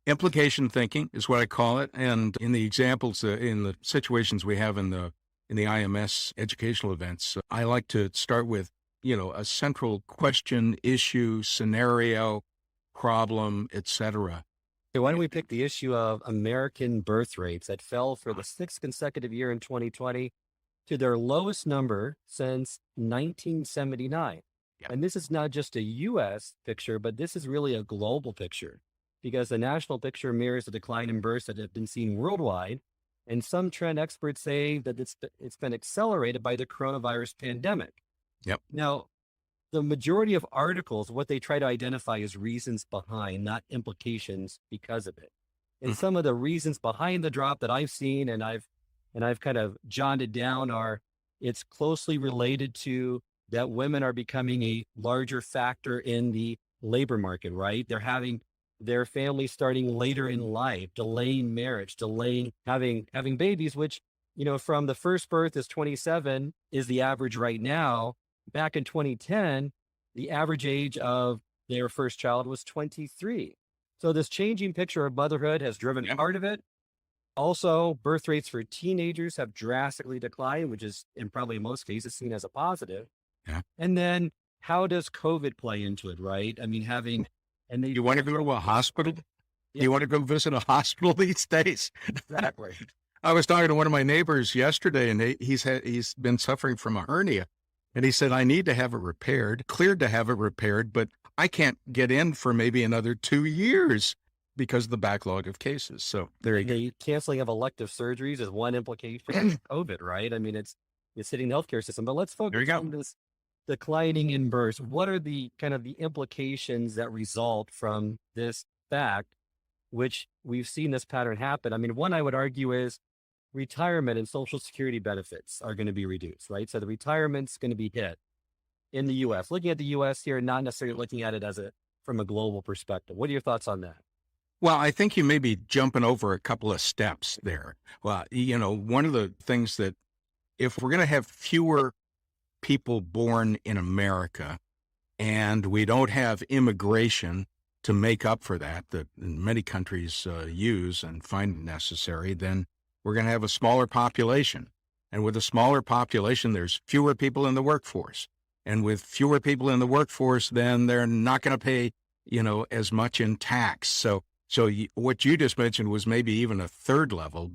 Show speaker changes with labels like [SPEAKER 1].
[SPEAKER 1] Implication thinking is what I call it. And in the examples, in the situations we have in the IMS educational events, I like to start with, a central question, issue, scenario, problem, etc.
[SPEAKER 2] So why don't we pick the issue of American birth rates that fell for the sixth consecutive year in 2020 to their lowest number since 1979.
[SPEAKER 1] Yeah.
[SPEAKER 2] And this is not just a US picture, but this is really a global picture because the national picture mirrors the decline in births that have been seen worldwide. And some trend experts say that it's been accelerated by the coronavirus pandemic.
[SPEAKER 1] Yep.
[SPEAKER 2] Now, the majority of articles, what they try to identify is reasons behind, not implications because of it. And some of the reasons behind the drop that I've seen and I've kind of jotted down are it's closely related to that women are becoming a larger factor in the labor market, right? They're having their families starting later in life, delaying marriage, delaying having babies, which, from the first birth is 27 is the average right now. Back in 2010, the average age of their first child was 23. So this changing picture of motherhood has driven part of it. Also, birth rates for teenagers have drastically declined, which is, in probably most cases, seen as a positive.
[SPEAKER 1] Yeah.
[SPEAKER 2] And then how does COVID play into it, right? I mean,
[SPEAKER 1] You want to go to a hospital?
[SPEAKER 2] Yeah.
[SPEAKER 1] You want to go visit a hospital these days?
[SPEAKER 2] Exactly.
[SPEAKER 1] I was talking to one of my neighbors yesterday, and he's been suffering from a hernia. And he said, I need to have it repaired, cleared to have it repaired, but I can't get in for maybe another 2 years because of the backlog of cases. So there you go.
[SPEAKER 2] The canceling of elective surgeries is one implication of COVID, right? I mean, it's hitting the healthcare system, but let's focus on this declining in births. What are the kind of the implications that result from this fact, which we've seen this pattern happen? I mean, one I would argue is retirement and Social Security benefits are going to be reduced, right? So the retirement's going to be hit in the U.S. Looking at the U.S. here, not necessarily looking at it from a global perspective. What are your thoughts on that?
[SPEAKER 1] Well, I think you may be jumping over a couple of steps there. Well, one of the things that if we're going to have fewer people born in America and we don't have immigration to make up for that many countries use and find necessary, then we're going to have a smaller population. And with a smaller population, there's fewer people in the workforce. And with fewer people in the workforce, then they're not going to pay, as much in tax. So what you just mentioned was maybe even a third level.